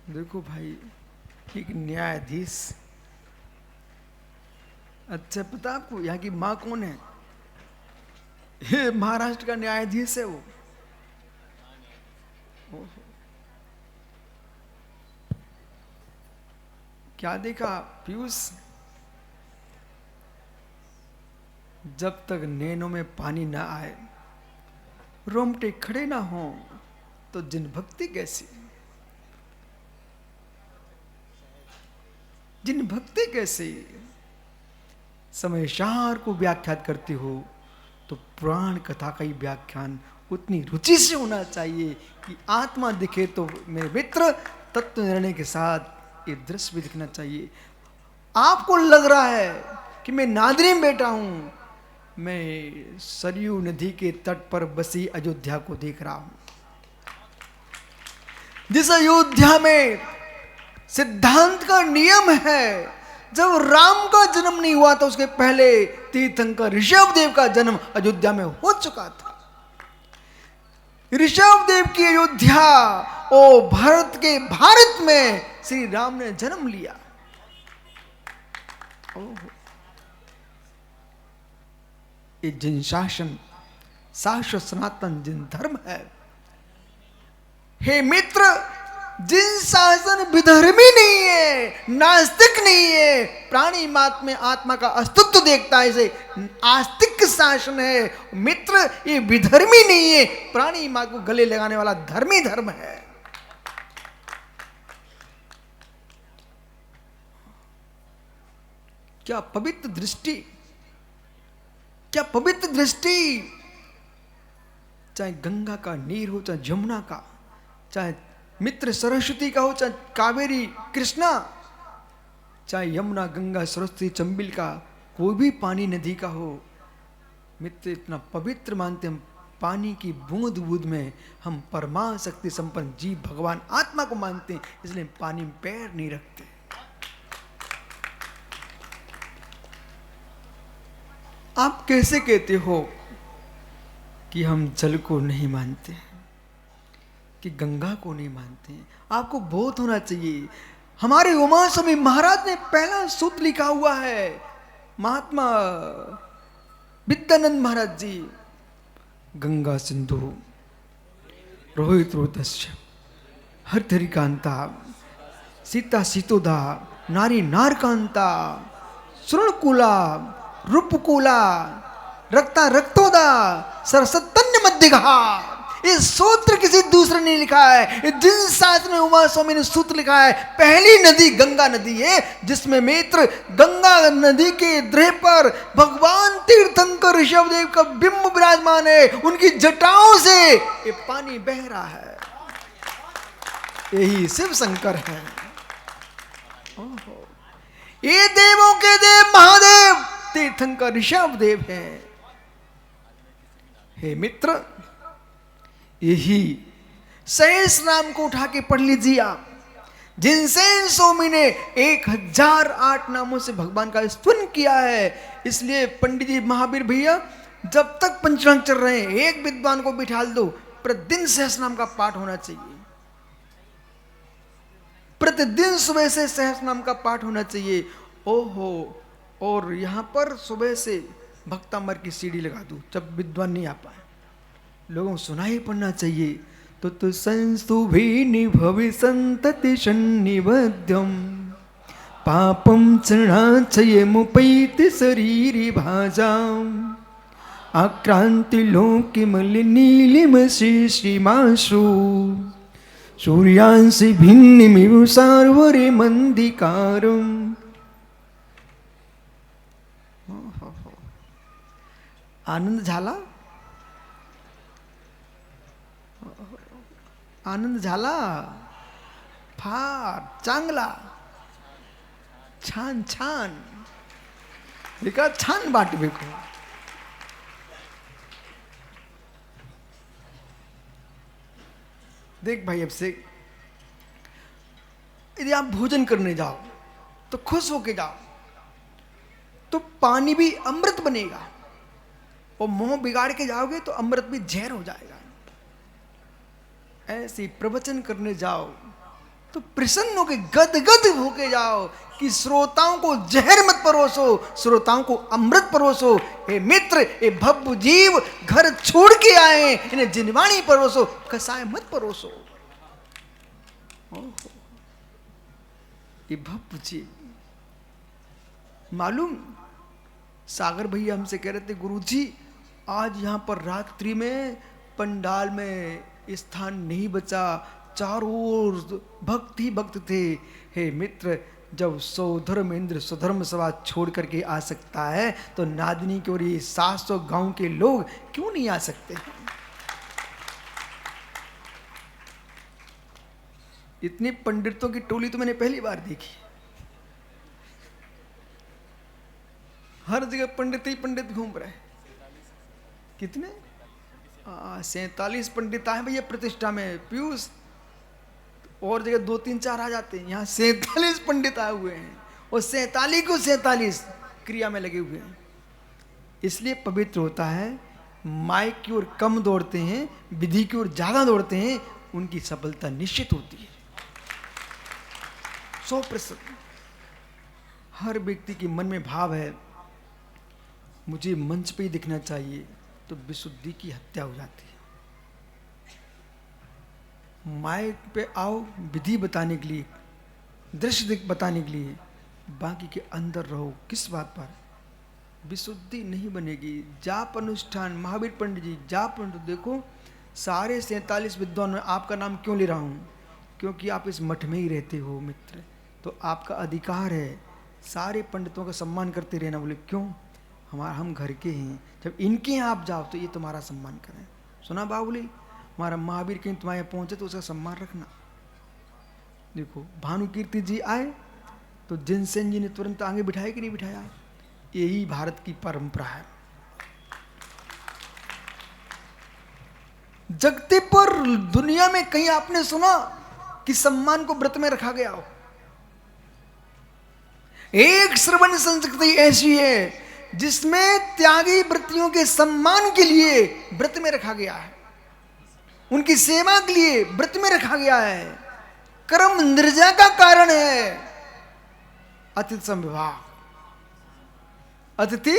देखो भाई, एक न्यायाधीश, अच्छा पता आपको यहाँ की माँ कौन है? ये महाराष्ट्र का न्यायाधीश है वो। क्या देखा पीयूष? जब तक नैनों में पानी ना आए, रोमटे खड़े ना हो, तो जिन भक्ति कैसी, जिन भक्ति कैसे। समय सार को व्याख्यात करते हो तो पुराण कथा का ही व्याख्यान उतनी रुचि से होना चाहिए कि आत्मा दिखे तो मेरे मित्र तत्व निर्णय के साथ ये दृश्य भी दिखना चाहिए। आपको लग रहा है कि मैं नादरी में बैठा हूं, मैं सरयू नदी के तट पर बसी अयोध्या को देख रहा हूं। जिस अयोध्या में सिद्धांत का नियम है, जब राम का जन्म नहीं हुआ था उसके पहले तीर्थंकर ऋषभ देव का जन्म अयोध्या में हो चुका था। ऋषभ देव की अयोध्या ओ भारत के भारत में श्री राम ने जन्म लिया। ये जिन शासन शाश्वत सनातन जिन धर्म है, हे मित्र, जिन शासन विधर्मी नहीं है, नास्तिक नहीं है, प्राणी मात्र में आत्मा का अस्तित्व देखता है, इसे आस्तिक शासन है। मित्र ये विधर्मी नहीं है, प्राणी मात्र को गले लगाने वाला धर्मी धर्म है। क्या पवित्र दृष्टि, क्या पवित्र दृष्टि। चाहे गंगा का नीर हो, चाहे जमुना का, चाहे मित्र सरस्वती का हो, चाहे कावेरी कृष्णा, चाहे यमुना गंगा सरस्वती चंबिल का, कोई भी पानी नदी का हो, मित्र इतना पवित्र मानते हम। पानी की बूंद बूंद में हम परमा शक्ति संपन्न जीव भगवान आत्मा को मानते हैं, इसलिए पानी में पैर नहीं रखते। आप कैसे कहते हो कि हम जल को नहीं मानते, कि गंगा को नहीं मानते? आपको बोध होना चाहिए। हमारे उमा स्वामी महाराज ने पहला सूत्र लिखा हुआ है, महात्मा विद्यानंद महाराज जी, गंगा सिंधु रोहित रोदस्य हरधरी कांता सीता सीतोदा नारी नारकांता सुरणकुला रूपकुला रक्ता रक्तोदा सरसतन्य मध्यगा। ये सूत्र किसी दूसरे ने लिखा है। जिन शास्त्र में उमा स्वामी ने सूत्र लिखा है, पहली नदी गंगा नदी है, जिसमें मित्र गंगा नदी के द्रे पर भगवान तीर्थंकर ऋषभ देव का बिंब विराजमान है। उनकी जटाओं से ये पानी बह रहा है। यही शिव शंकर है। ये देवों के देव महादेव तीर्थंकर ऋषभ देव है। हे मित्र, यही सहस नाम को उठा के पढ़ लीजिए आप। जिनसेन स्वामी ने 1008 नामों से भगवान का स्तुति किया है। इसलिए पंडित जी महावीर भैया, जब तक पंचांग चल रहे हैं, एक विद्वान को बिठाल दो, प्रतिदिन सहस नाम का पाठ होना चाहिए। प्रतिदिन सुबह से सहस नाम का पाठ होना चाहिए। ओहो, और यहां पर सुबह से भक्तामर की सीढ़ी लगा दो, जब विद्वान नहीं आ पाए, लोगों को सुनाई पड़ना चाहिए। तो संस्तुभिर्निभवि संतति सन्निबध्यम पापं चरणाचयमुपैति शरीरे भाजाम् आक्रान्ति लोके मलिनीलिमसि श्रीमाशु सूर्यांशि भिन्नमिव सार्वरे मंदिकारम्। आनंद झाला? आनंद झाला? फार चांगला, छान छान एका छान वाटಬೇಕು। देख भाई, अब से यदि आप भोजन करने जाओ तो खुश होके जाओ, तो पानी भी अमृत बनेगा, और मुंह बिगाड़ के जाओगे तो अमृत भी जहर हो जाएगा। ऐसे प्रवचन करने जाओ तो प्रसन्न होके गदगद होके जाओ कि श्रोताओं को जहर मत परोसो, श्रोताओं को अमृत परोसो। हे मित्र, ये भव्य जीव घर छोड़ के आए, इन्हें जिनवाणी परोसो, कसाय मत परोसो। ये भव्य जीव, मालूम सागर भैया हमसे कह रहे थे, गुरुजी आज यहाँ पर रात्रि में पंडाल में स्थान नहीं बचा, चारों ओर भक्त ही भक्त थे। हे मित्र, जब सौधर्म इंद्र स्वधर्म सभा छोड़ करके आ सकता है तो नादिनी की ओर ये 700 गांव के लोग क्यों नहीं आ सकते? इतनी पंडितों की टोली तो मैंने पहली बार देखी। हर जगह पंडित ही पंडित घूम रहे हैं। कितने? 47 पंडित आए भैया प्रतिष्ठा में, पीयूष। और जगह 2-3-4 आ जाते हैं, यहाँ 47 पंडित आए हुए हैं, और 47 को 47 क्रिया में लगे हुए हैं। इसलिए पवित्र होता है। माइक की ओर कम दौड़ते हैं, विधि की ओर ज्यादा दौड़ते हैं, उनकी सफलता निश्चित होती है 100%। हर व्यक्ति के मन में भाव है मुझे मंच पे ही दिखना चाहिए, तो विशुद्धि की हत्या हो जाती है। माइक पे आओ विधि बताने के लिए, दृश्य बताने के लिए, बाकी के अंदर रहो। किस बात पर? विशुद्धि नहीं बनेगी। जाप अनुष्ठान, महावीर पंडित जी जाप देखो, सारे 47 विद्वान में आपका नाम क्यों ले रहा हूँ? क्योंकि आप इस मठ में ही रहते हो मित्र, तो आपका अधिकार है सारे पंडितों का सम्मान करते रहना। बोले क्यों? हम घर के हैं, जब इनके यहाँ आप जाओ तो ये तुम्हारा सम्मान करें। सुना बाबुली, हमारा महावीर कहीं तुम्हारे यहाँ पहुंचे तो उसका सम्मान रखना। देखो भानुकीर्ति जी आए तो जिनसेन जी ने तुरंत आगे बिठाया कि नहीं बिठाया? यही भारत की परंपरा है। जगते पर दुनिया में कहीं आपने सुना कि सम्मान को व्रत में रखा गया हो? एक श्रवण संस्कृति ऐसी है जिसमें त्यागी व्रतियों के सम्मान के लिए व्रत में रखा गया है, उनकी सेवा के लिए व्रत में रखा गया है। कर्म निर्जा का कारण है अतिथि संविभाग, अतिथि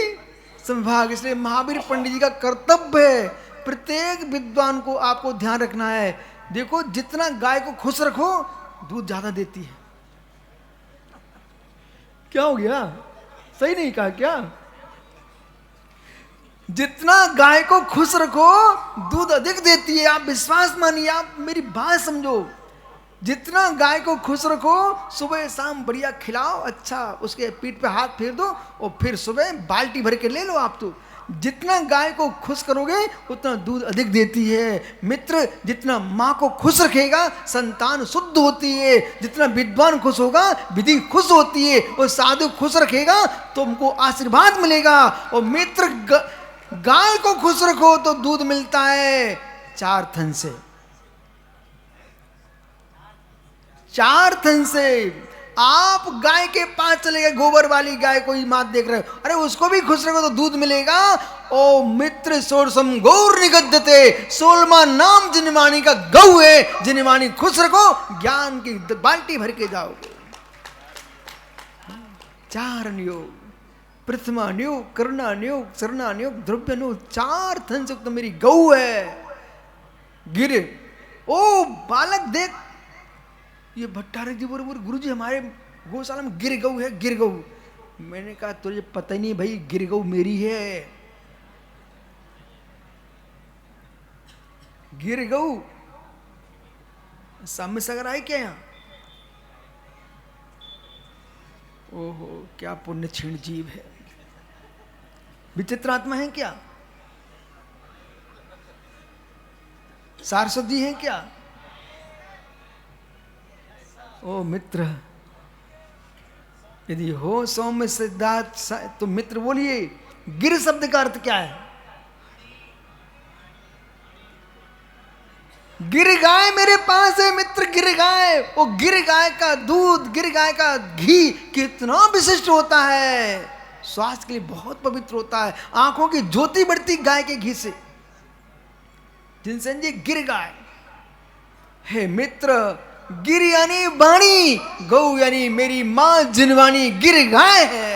संविभाग। इसलिए महावीर पंडित जी का कर्तव्य है, प्रत्येक विद्वान को आपको ध्यान रखना है। देखो जितना गाय को खुश रखो दूध ज्यादा देती है। क्या हो गया? सही नहीं कहा क्या? जितना गाय को खुश रखो दूध अधिक देती है। आप विश्वास मानिए, आप मेरी बात समझो। जितना गाय को खुश रखो, सुबह शाम बढ़िया खिलाओ, अच्छा उसके पीठ पे हाथ फेर दो और फिर सुबह बाल्टी भर के ले लो आप। तो जितना गाय को खुश करोगे उतना दूध अधिक देती है। मित्र, जितना माँ को खुश रखेगा संतान शुद्ध होती है, जितना विद्वान खुश होगा विधि खुश होती है, और साधु खुश रखेगा तो उनको आशीर्वाद मिलेगा। और मित्र, गाय को खुश रखो तो दूध मिलता है 4 थन से, 4 थन से। आप गाय के पास चले गए, गोबर वाली गाय को ही मात देख रहे हो, अरे उसको भी खुश रखो तो दूध मिलेगा। ओ मित्र, सोरसम गौर निगद्यते, 16वां नाम जिनवाणी का गौ है। जिनवाणी खुश रखो, ज्ञान की बाल्टी भर के जाओगे। 4 योग, प्रथमा योग, करुणा योग, शरणा योग, द्रव्य योग, 4 थन से तो मेरी गौ है। गिर ओ बालक देख, ये भट्टारक जी बोले गुरु जी हमारे गौशाला में गिर गऊ है, गिर गऊ। मैंने कहा तुझे पता ही नहीं भाई, गिर गऊ मेरी है। गिर गऊ सामने सगर आए क्या यहाँ? ओहो, क्या पुण्य क्षीण जीव है, विचित्र आत्मा है क्या? सारस्वती है क्या? ओ मित्र, यदि हो सौम्य सिद्धार्थ तो मित्र बोलिए, गिर शब्द का अर्थ क्या है? गिर गाय मेरे पास है मित्र, गिर गाय। वो गिर गाय का दूध, गिर गाय का घी कितना विशिष्ट होता है, स्वास्थ्य के लिए बहुत पवित्र होता है, आंखों की ज्योति बढ़ती गाय के घी से। जिनसे जी गिर गाय हे मित्र, गिर यानी वाणी, गौ यानी मेरी मां जिनवानी गिर गाय है।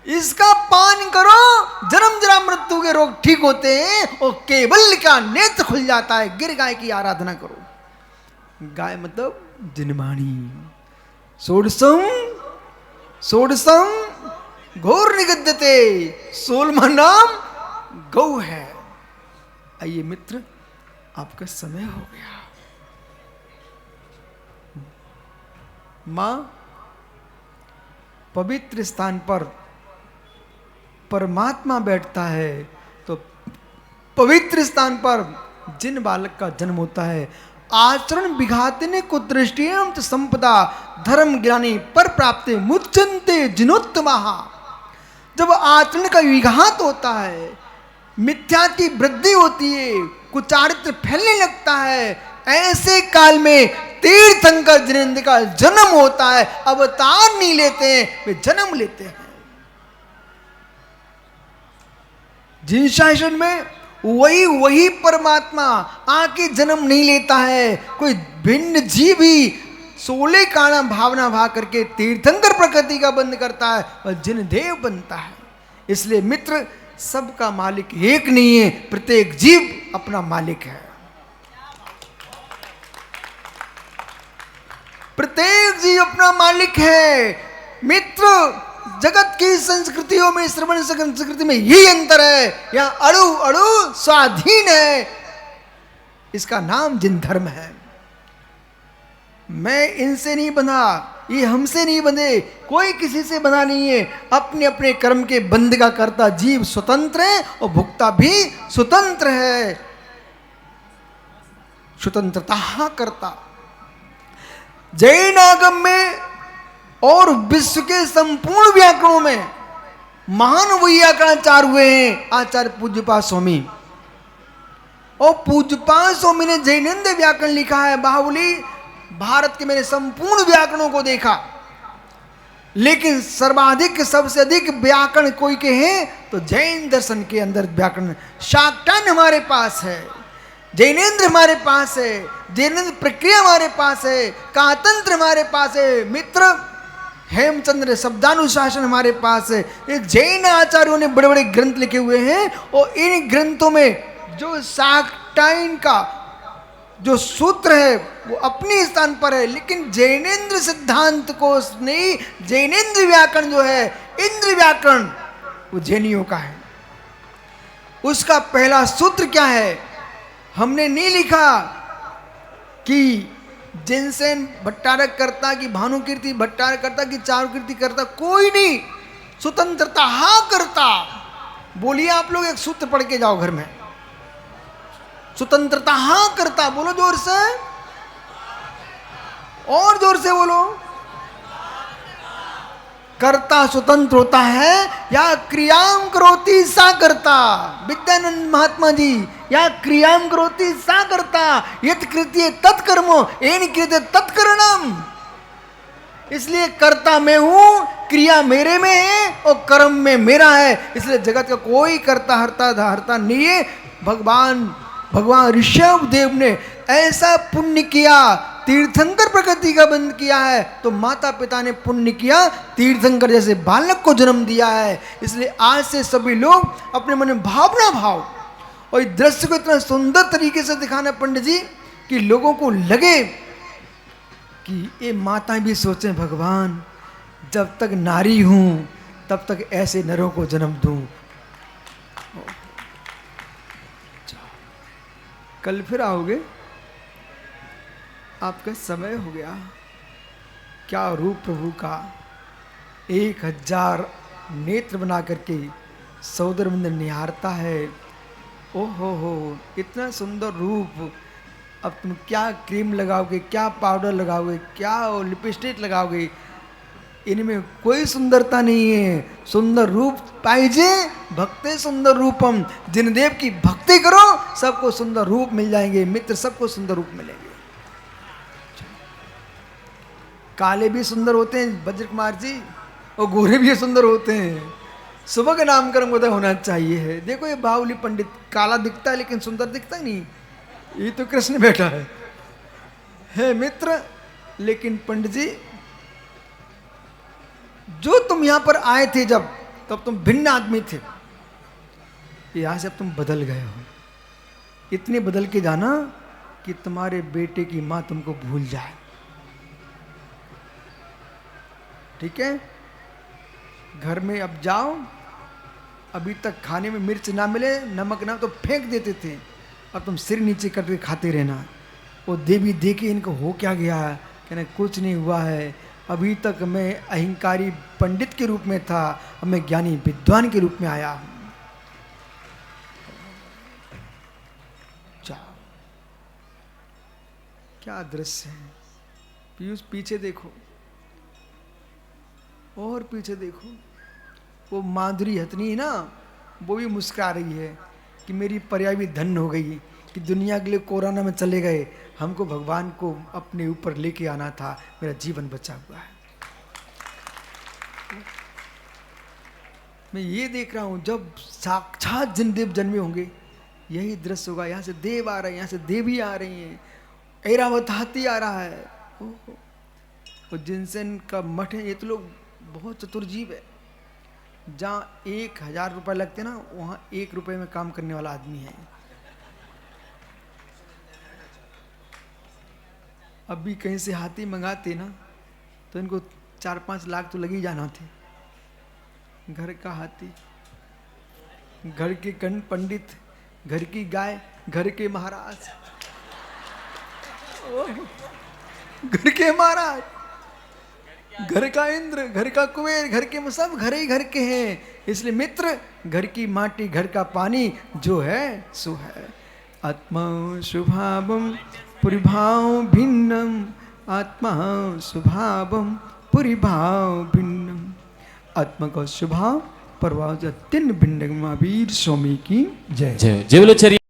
इसका पान करो, जन्म जरा मृत्यु के रोग ठीक होते हैं और केवल का नेत्र खुल जाता है। गिर गाय की आराधना करो। गाय मतलब जिनवाणी। षोडशम षोडशम घोर निगद्यते, 16वां नाम गौ है। आइए मित्र, आपका समय हो गया। मां पवित्र स्थान पर परमात्मा बैठता है, तो पवित्र स्थान पर जिन बालक का जन्म होता है, आचरण विघातिने कुदृष्टियं च संपदा धर्म ज्ञानी पर प्राप्ते मुच्यन्ते जिनोत्तमाः। जब आचरण का विघात होता है, मिथ्या की वृद्धि होती है, कुचारित्र फैलने लगता है, ऐसे काल में तीर्थंकर जिनेंद्र का जन्म होता है। अवतार नहीं लेते हैं, वे जन्म लेते हैं। जिन शासन में वही परमात्मा आके जन्म नहीं लेता है, कोई भिन्न जीव ही 16 काना भावना भाग करके तीर्थंकर प्रकृति का बंद करता है और जिन देव बनता है। इसलिए मित्र, सबका मालिक एक नहीं है, प्रत्येक जीव अपना मालिक है। प्रत्येक जीव अपना मालिक है। मित्र, जगत की संस्कृतियों में, श्रवण संस्कृति में यही अंतर है। यहां अणु अणु स्वाधीन है, इसका नाम जिन धर्म है। मैं इनसे नहीं बंधा, ये हमसे नहीं बंधे, कोई किसी से बंधा नहीं है। अपने अपने कर्म के बंध का करता जीव स्वतंत्र है और भुगता भी स्वतंत्र है। स्वतंत्रता करता जैन आगम में और विश्व के संपूर्ण व्याकरणों में महान व्याकरणाचार्य हुए हैं आचार्य पूज्यपाद स्वामी। और पूज्यपाद स्वामी ने जैनेन्द्र व्याकरण लिखा है। बाहुली भारत के मैंने संपूर्ण व्याकरणों को देखा, लेकिन सर्वाधिक सबसे अधिक व्याकरण कोई के हैं तो जैन दर्शन के अंदर व्याकरण। शाक्टायन हमारे पास है, जैनेन्द्र हमारे पास है, जैनेन्द्र प्रक्रिया हमारे पास है, कातंत्र हमारे पास है। मित्र, हेमचंद्र शब्दानुशासन हमारे पास है। ये जैन आचार्यों ने बड़े बड़े ग्रंथ लिखे हुए हैं और इन ग्रंथों में जो शाक्टायन का जो सूत्र है वो अपने स्थान पर है, लेकिन जैनेन्द्र सिद्धांत को नहीं, जैनेन्द्र व्याकरण जो है, इंद्र व्याकरण, वो जैनियों का है। उसका पहला सूत्र क्या है? हमने नहीं लिखा कि जिनसेन भट्टारक करता कि भानुकीर्ति भट्टारक करता कि चारुकीर्ति करता, कोई नहीं, स्वतंत्रता हा करता। बोलिए आप लोग, एक सूत्र पढ़ के जाओ घर में। स्वतंत्रता हा करता, बोलो जोर से, और जोर से बोलो। कर्ता स्वतंत्र होता है या क्रियाम करोति सा करता। विद्यानंद महात्मा जी, या क्रियाम करोति सा करता, यत् कृत्य तत्कर्मो एन कृत्य तत्कर्णम। इसलिए कर्ता मैं हूं, क्रिया मेरे में है और कर्म में मेरा है। इसलिए जगत का कोई कर्ता हरता नहीं है। भगवान ऋषभ देव ने ऐसा पुण्य किया, तीर्थंकर प्रकृति का बंद किया है, तो माता पिता ने पुण्य किया, तीर्थंकर जैसे बालक को जन्म दिया है। इसलिए आज से सभी लोग अपने मन में भावना भाव और इस दृश्य को इतना सुंदर तरीके से दिखाना पंडित जी कि लोगों को लगे कि ये माताएं भी सोचें भगवान जब तक नारी हूं तब तक ऐसे नरों को जन्म दूं। कल फिर आओगे, आपका समय हो गया। क्या रूप प्रभु का, 1000 नेत्र बना करके सौदर मंदिर निहारता है। ओहो हो, इतना सुंदर रूप। अब तुम क्या क्रीम लगाओगे, क्या पाउडर लगाओगे, क्या लिपस्टिक लगाओगे, इनमें कोई सुंदरता नहीं है। सुंदर रूप पाइजे भक्ते सुंदर रूपम। जिन देव की भक्ति करो सबको सुंदर रूप मिल जाएंगे मित्र, सबको सुंदर रूप मिलेंगे। काले भी सुंदर होते हैं वज्र कुमार जी, और गोरे भी सुंदर होते हैं। सुबह का नामकरण उदय होना चाहिए है। देखो ये बाहुली पंडित काला दिखता है लेकिन सुंदर दिखता ही नहीं, ये तो कृष्ण बैठा है मित्र। लेकिन पंडित जी जो तुम यहां पर आए थे जब, तब तुम भिन्न आदमी थे। यहां से अब तुम बदल गए हो। इतने बदल के जाना कि तुम्हारे बेटे की मां तुमको भूल जाए। ठीक है, घर में अब जाओ। अभी तक खाने में मिर्च ना मिले, नमक ना तो फेंक देते थे, अब तुम सिर नीचे करके खाते रहना। वो देवी देखे इनको हो क्या गया, कहना कुछ नहीं हुआ है। अभी तक मैं अहंकारी पंडित के रूप में था, अब मैं ज्ञानी विद्वान के रूप में आया हूं। जाओ। क्या दृश्य है पीयूष, पीछे देखो और पीछे देखो। वो माधुरी हथनी है ना, वो भी मुस्कुरा रही है कि मेरी पर्याय भी धन्य हो गई कि दुनिया के लिए कोरोना में चले गए, हमको भगवान को अपने ऊपर लेके आना था, मेरा जीवन बचा हुआ है। मैं ये देख रहा हूं जब साक्षात जिन देव जन्मे होंगे यही दृश्य होगा। यहाँ से देव आ रहे हैं, यहाँ से देवी आ रही हैं, ऐरावत हाथी आ रहा है। और जिनसेन का मठ है, ये तो लोग बहुत चतुर जीव है। जहाँ 1000 रुपये लगते ना, वहाँ 1 रुपये में काम करने वाला आदमी है। अभी कहीं से हाथी मंगाते ना तो इनको 4-5 लाख तो लग ही जाना थे। घर का हाथी, घर के पंडित, घर की गाय, घर के महाराज, घर के महाराज, घर का इंद्र, घर का कुबेर, घर के सब घर ही घर के हैं। इसलिए मित्र, घर की माटी, घर का पानी जो है सो है। आत्मा स्वभावम पुरिभाव भिन्नम, आत्मा स्वभावम पुरिभाव भिन्नम। आत्मा का स्वभाव प्रभाव 3 भिन्न महावीर स्वामी की जय। जय जय बोलो।